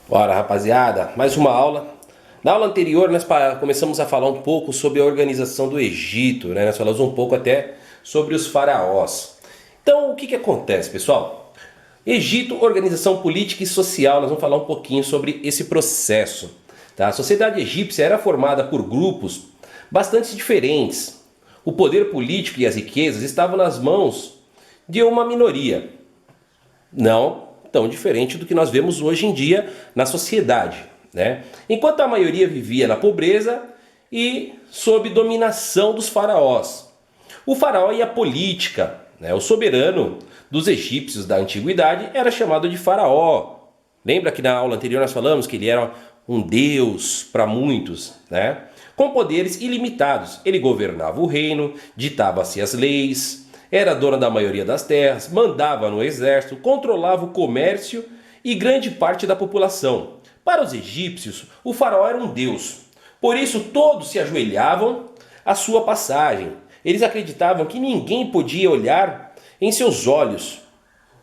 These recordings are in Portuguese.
Bora, rapaziada, mais uma aula. Na aula anterior nós começamos a falar um pouco sobre a organização do Egito, né? Nós falamos um pouco até sobre os faraós. Então o que acontece, pessoal? Egito, organização política e social, nós vamos falar um pouquinho sobre esse processo. Tá? A sociedade egípcia era formada por grupos bastante diferentes. O poder político e as riquezas estavam nas mãos de uma minoria. Não tão diferente do que nós vemos hoje em dia na sociedade, né? Enquanto a maioria vivia na pobreza e sob dominação dos faraós. O faraó e a política, né? O soberano dos egípcios da antiguidade era chamado de faraó. Lembra que na aula anterior nós falamos que ele era um deus para muitos, né? Com poderes ilimitados. Ele governava o reino, ditava-se as leis, era dono da maioria das terras, mandava no exército, controlava o comércio e grande parte da população. Para os egípcios, o faraó era um deus. Por isso todos se ajoelhavam à sua passagem. Eles acreditavam que ninguém podia olhar em seus olhos,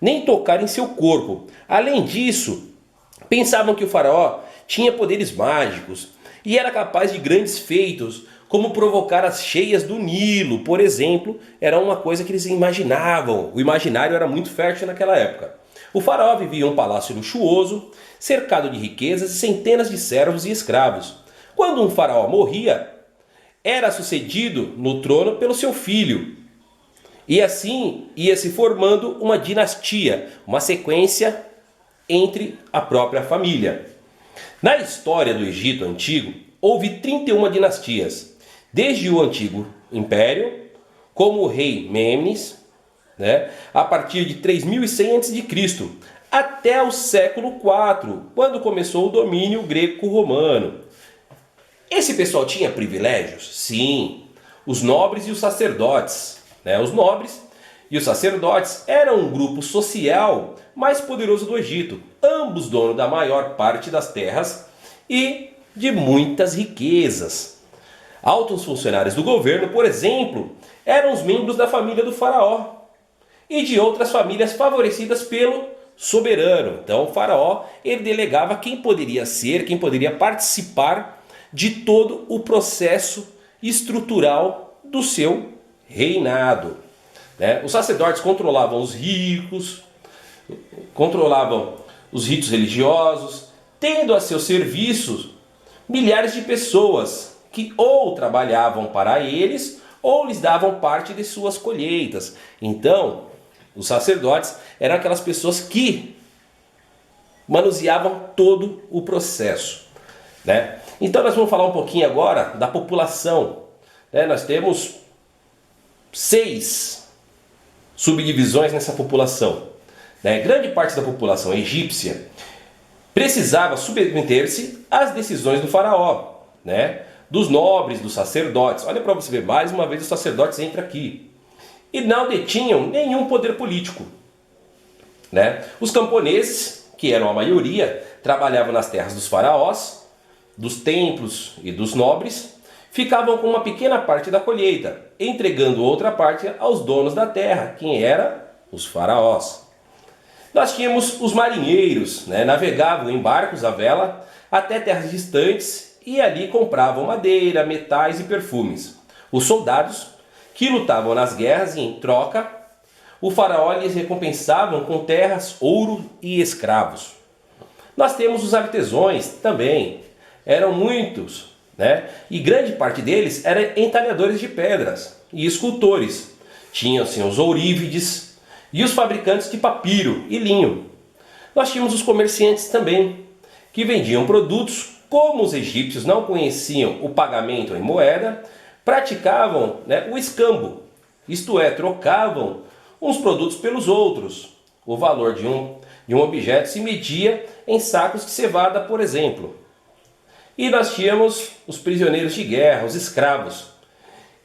nem tocar em seu corpo. Além disso, pensavam que o faraó tinha poderes mágicos e era capaz de grandes feitos, como provocar as cheias do Nilo, por exemplo, era uma coisa que eles imaginavam. O imaginário era muito fértil naquela época. O faraó vivia em um palácio luxuoso, cercado de riquezas e centenas de servos e escravos. Quando um faraó morria, era sucedido no trono pelo seu filho. E assim ia se formando uma dinastia, uma sequência entre a própria família. Na história do Egito Antigo, houve 31 dinastias. Desde o Antigo Império, como o rei Mêmenes, né, a partir de 3100 a.C., até o século IV, quando começou o domínio greco-romano. Esse pessoal tinha privilégios? Sim. Os nobres e os sacerdotes. Né? Os nobres e os sacerdotes eram um grupo social mais poderoso do Egito, ambos donos da maior parte das terras e de muitas riquezas. Altos funcionários do governo, por exemplo, eram os membros da família do faraó e de outras famílias favorecidas pelo soberano. Então o faraó ele delegava quem poderia ser, quem poderia participar de todo o processo estrutural do seu reinado. Né? Os sacerdotes controlavam os ricos, controlavam os ritos religiosos, tendo a seus serviços milhares de pessoas que ou trabalhavam para eles ou lhes davam parte de suas colheitas. Então, os sacerdotes eram aquelas pessoas que manuseavam todo o processo. Né? Então nós vamos falar um pouquinho agora da população. Né? Nós temos 6 subdivisões nessa população. Né? Grande parte da população egípcia precisava submeter-se às decisões do faraó, né? Dos nobres, dos sacerdotes. Olha para você ver, mais uma vez os sacerdotes entram aqui. E não detinham nenhum poder político. Né? Os camponeses, que eram a maioria, trabalhavam nas terras dos faraós, dos templos e dos nobres, ficavam com uma pequena parte da colheita, entregando outra parte aos donos da terra, quem era? Os faraós. Nós tínhamos os marinheiros, né? Navegavam em barcos à vela até terras distantes e ali compravam madeira, metais e perfumes. Os soldados, que lutavam nas guerras e em troca, o faraó lhes recompensavam com terras, ouro e escravos. Nós temos os artesãos também, eram muitos, né? E grande parte deles eram entalhadores de pedras e escultores. Tinham-se os ourívides e os fabricantes de papiro e linho. Nós tínhamos os comerciantes também, que vendiam produtos. Como os egípcios não conheciam o pagamento em moeda, praticavam, né, o escambo, isto é, trocavam uns produtos pelos outros. O valor de um objeto se media em sacos de cevada, por exemplo. E nós tínhamos os prisioneiros de guerra, os escravos,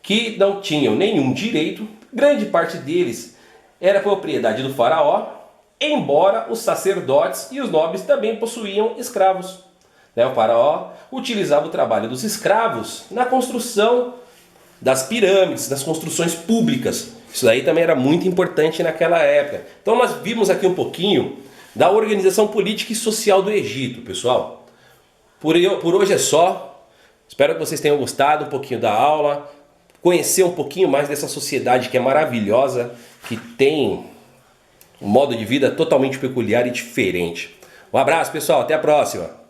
que não tinham nenhum direito, grande parte deles era propriedade do faraó, embora os sacerdotes e os nobres também possuíam escravos. O faraó utilizava o trabalho dos escravos na construção das pirâmides, das construções públicas. Isso daí também era muito importante naquela época. Então nós vimos aqui um pouquinho da organização política e social do Egito, pessoal. Por hoje é só. Espero que vocês tenham gostado um pouquinho da aula, conhecer um pouquinho mais dessa sociedade que é maravilhosa, que tem um modo de vida totalmente peculiar e diferente. Um abraço, pessoal, até a próxima!